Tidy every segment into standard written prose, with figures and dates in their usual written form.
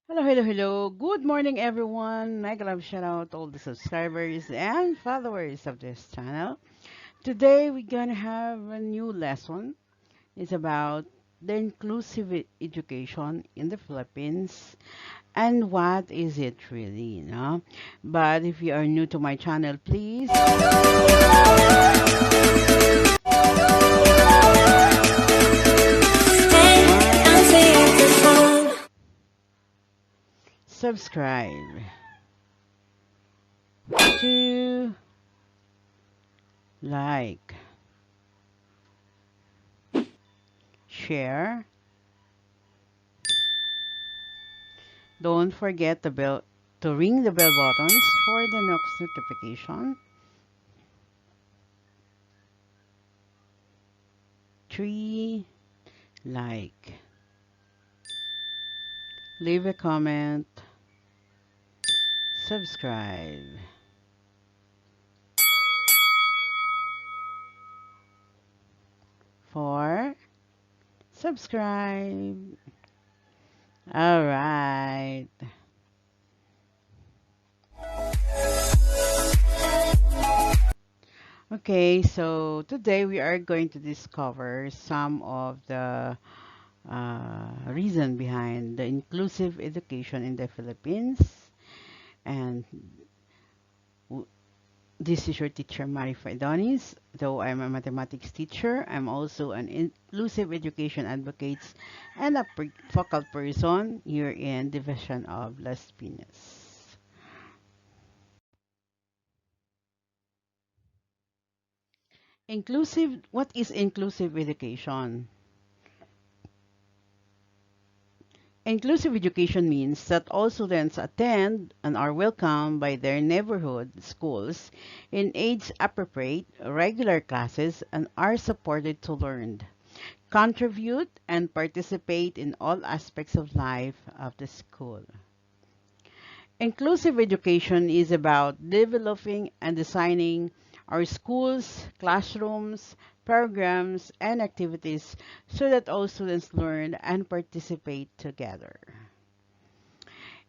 Hello, hello, hello. Good morning, everyone. Mega love shout out to all the subscribers and followers of this channel. Today, we're gonna have a new lesson. It's about the inclusive education in the Philippines and what is it really. But if you are new to my channel, please subscribe to like, share. Don't forget the bell to ring the bell buttons for the next notification. 3. Like. Leave a comment. Subscribe. 4. Subscribe. All right. Okay, so today we are going to discover some of the reason behind the inclusive education in the Philippines. And this is your teacher, Marife Adonis. Though I'm a mathematics teacher, I'm also an inclusive education advocate and a focal person here in Division of Las Piñas. What is inclusive education? Inclusive education means that all students attend and are welcomed by their neighborhood schools in age-appropriate regular classes and are supported to learn, contribute, and participate in all aspects of life of the school. Inclusive education is about developing and designing our schools, classrooms, programs, and activities so that all students learn and participate together.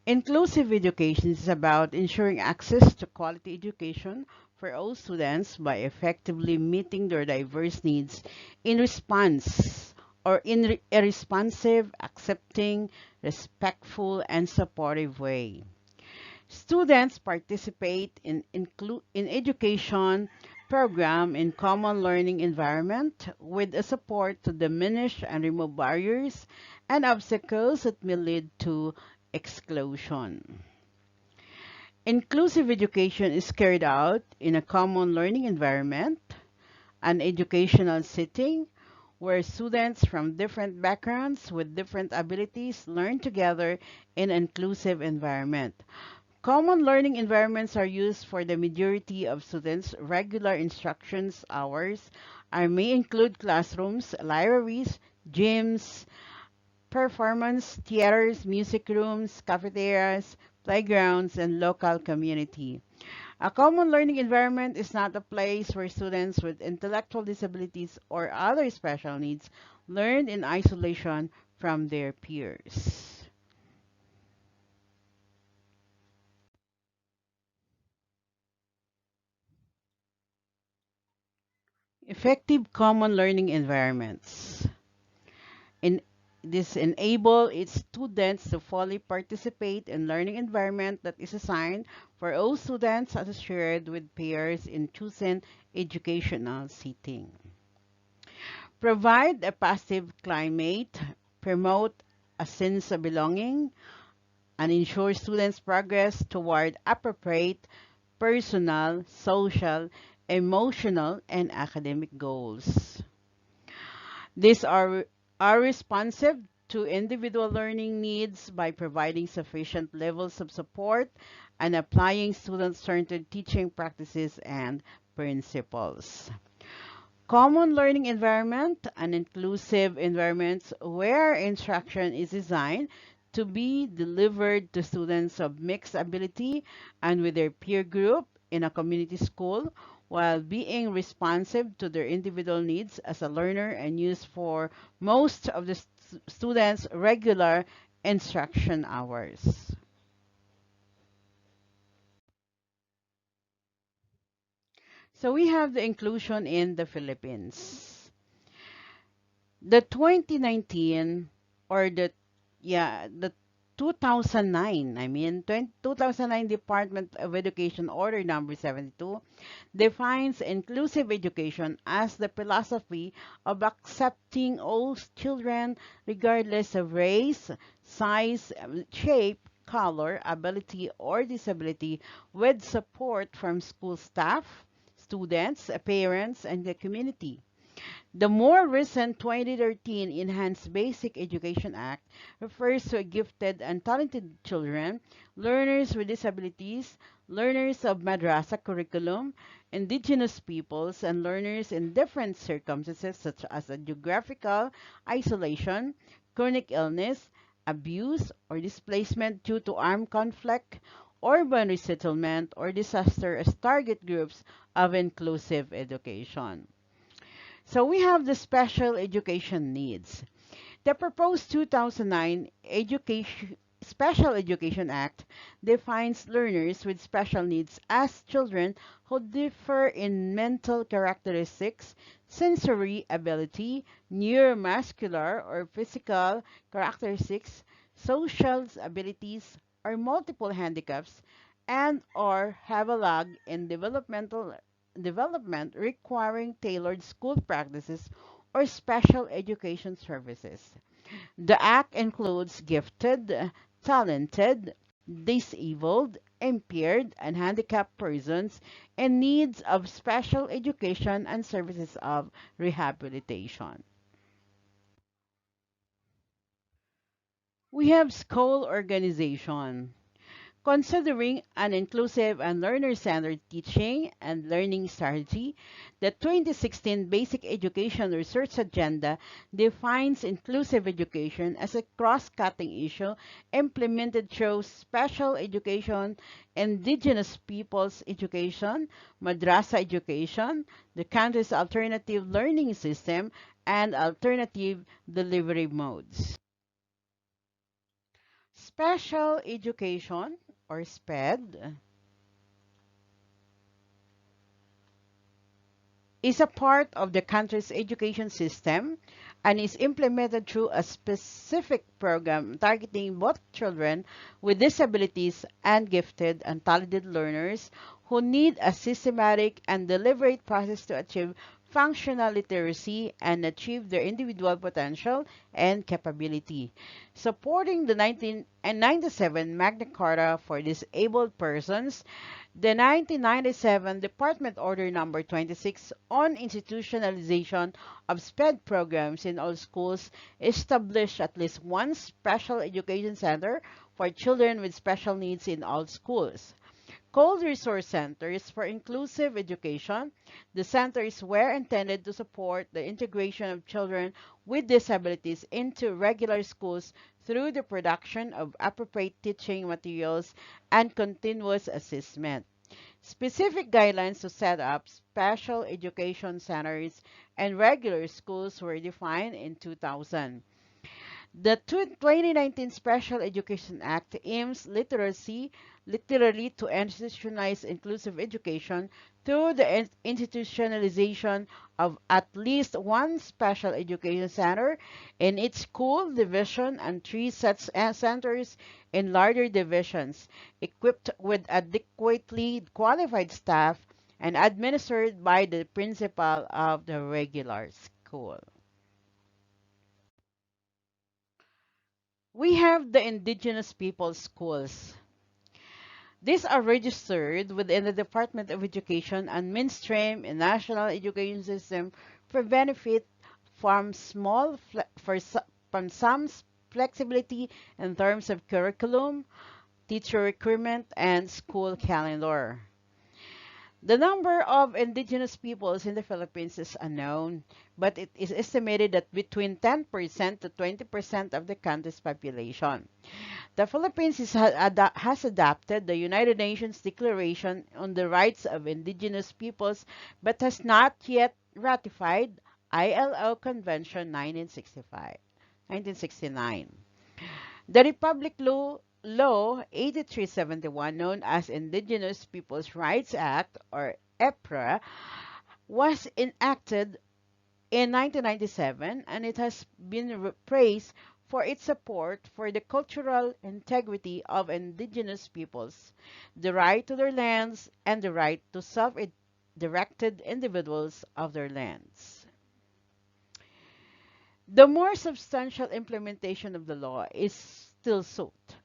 Inclusive education is about ensuring access to quality education for all students by effectively meeting their diverse needs in response or in a responsive, accepting, respectful, and supportive way. Students participate in education program in common learning environment with a support to diminish and remove barriers and obstacles that may lead to exclusion. Inclusive education is carried out in a common learning environment, an educational setting where students from different backgrounds with different abilities learn together in an inclusive environment. Common learning environments are used for the majority of students. Regular instructions hours may include classrooms, libraries, gyms, performance theaters, music rooms, cafeterias, playgrounds, and local community. A common learning environment is not a place where students with intellectual disabilities or other special needs learn in isolation from their peers. Effective common learning environments. In this enable its students to fully participate in learning environment that is assigned for all students as shared with peers in chosen educational setting. Provide a positive climate, promote a sense of belonging, and ensure students progress toward appropriate personal, social, emotional, and academic goals. These are responsive to individual learning needs by providing sufficient levels of support and applying student-centered teaching practices and principles. Common learning environment and inclusive environments where instruction is designed to be delivered to students of mixed ability and with their peer group in a community school while being responsive to their individual needs as a learner and used for most of the students' regular instruction hours. So we have the inclusion in the Philippines. The 2019 or the 2009, 2009 Department of Education Order Number 72 defines inclusive education as the philosophy of accepting all children regardless of race, size, shape, color, ability, or disability with support from school staff, students, parents, and the community. The more recent 2013 Enhanced Basic Education Act refers to gifted and talented children, learners with disabilities, learners of Madrasa curriculum, indigenous peoples, and learners in different circumstances such as a geographical isolation, chronic illness, abuse, or displacement due to armed conflict, urban resettlement, or disaster as target groups of inclusive education. So we have the special education needs. The proposed 2009 Special Education Act defines learners with special needs as children who differ in mental characteristics, sensory ability, neuromuscular or physical characteristics, social abilities, or multiple handicaps, and or have a lag in developmental development requiring tailored school practices or special education services. The Act includes gifted, talented, disabled, impaired, and handicapped persons in needs of special education and services of rehabilitation. We have school organization. Considering an inclusive and learner-centered teaching and learning strategy, the 2016 Basic Education Research Agenda defines inclusive education as a cross-cutting issue implemented through special education, indigenous peoples education, madrasa education, the country's alternative learning system, and alternative delivery modes. Special education or SPED is a part of the country's education system and is implemented through a specific program targeting both children with disabilities and gifted and talented learners who need a systematic and deliberate process to achieve functional literacy and achieve their individual potential and capability. Supporting the 1997 Magna Carta for Disabled Persons, the 1997 Department Order Number 26 on institutionalization of SPED programs in all schools established at least one special education center for children with special needs in all schools. Called Resource Centers for Inclusive Education, the centers were intended to support the integration of children with disabilities into regular schools through the production of appropriate teaching materials and continuous assessment. Specific guidelines to set up special education centers and regular schools were defined in 2000. The 2019 Special Education Act aims literally to institutionalize inclusive education through the institutionalization of at least one special education center in each school division and three such centers in larger divisions, equipped with adequately qualified staff and administered by the principal of the regular school. We have the indigenous people schools. These are registered within the Department of Education and mainstream in national education system for benefit from from some flexibility in terms of curriculum, teacher recruitment, and school calendar. The number of indigenous peoples in the Philippines is unknown, but it is estimated that between 10% to 20% of the country's population. The Philippines has adopted the United Nations Declaration on the Rights of Indigenous Peoples but has not yet ratified ILO Convention 1969. The Republic Law 8371, known as Indigenous Peoples' Rights Act, or EPRA, was enacted in 1997, and it has been praised for its support for the cultural integrity of indigenous peoples, the right to their lands, and the right to self-directed individuals of their lands. The more substantial implementation of the law is still sought,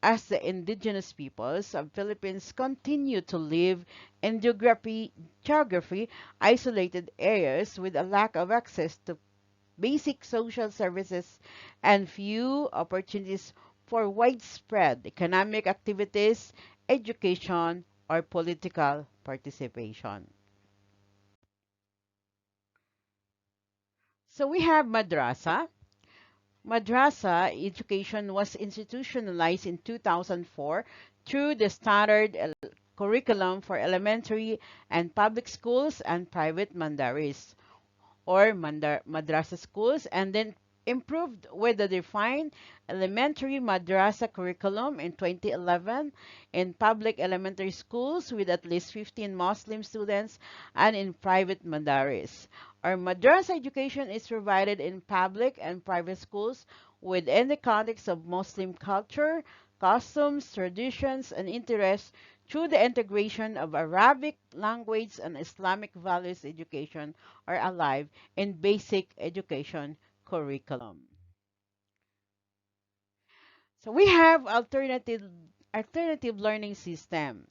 as the indigenous peoples of Philippines continue to live in geography isolated areas with a lack of access to basic social services and few opportunities for widespread economic activities, education, or political participation. So we have Madrasa. Madrasa education was institutionalized in 2004 through the standard curriculum for elementary and public schools and private mandaris, or madrasa schools, and then improved with the defined elementary madrasa curriculum in 2011 in public elementary schools with at least 15 Muslim students and in private madaris. Our madrasa education is provided in public and private schools within the context of Muslim culture, customs, traditions, and interests through the integration of Arabic language and Islamic values education are alive in basic education curriculum. So we have alternative learning system.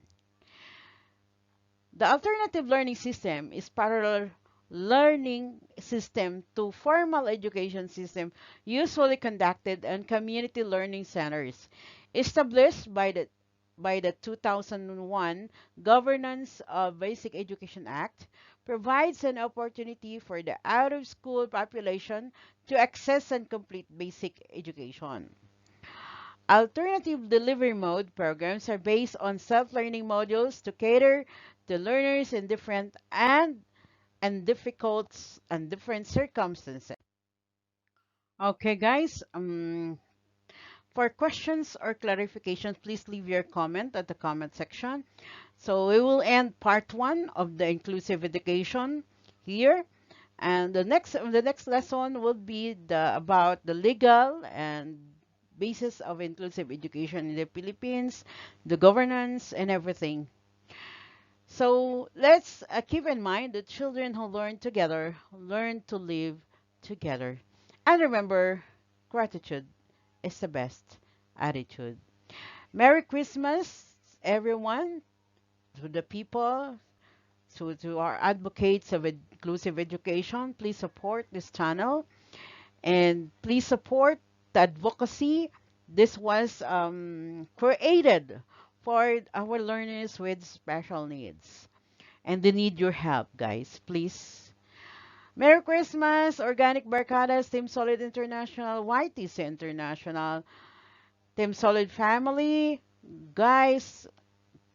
The alternative learning system is parallel learning system to formal education system usually conducted in community learning centers established by the 2001 Governance of Basic Education Act provides an opportunity for the out of school population to access and complete basic education. Alternative delivery mode programs are based on self-learning modules to cater to learners in different and difficult and different circumstances. Okay, guys. For questions or clarifications, please leave your comment at the comment section. So we will end part one of the inclusive education here. And the next lesson will be about the legal and basis of inclusive education in the Philippines, the governance and everything. So let's keep in mind that children who learn together learn to live together. And remember, gratitude is the best attitude. Merry Christmas, everyone, to the people, to our advocates of inclusive education. Please support this channel and please support the advocacy. This was created for our learners with special needs. And they need your help, guys. Please. Merry Christmas, Organic Barcadas, Team Solid International, YTC International, Team Solid Family. Guys,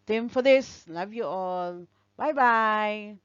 team for this. Love you all. Bye bye.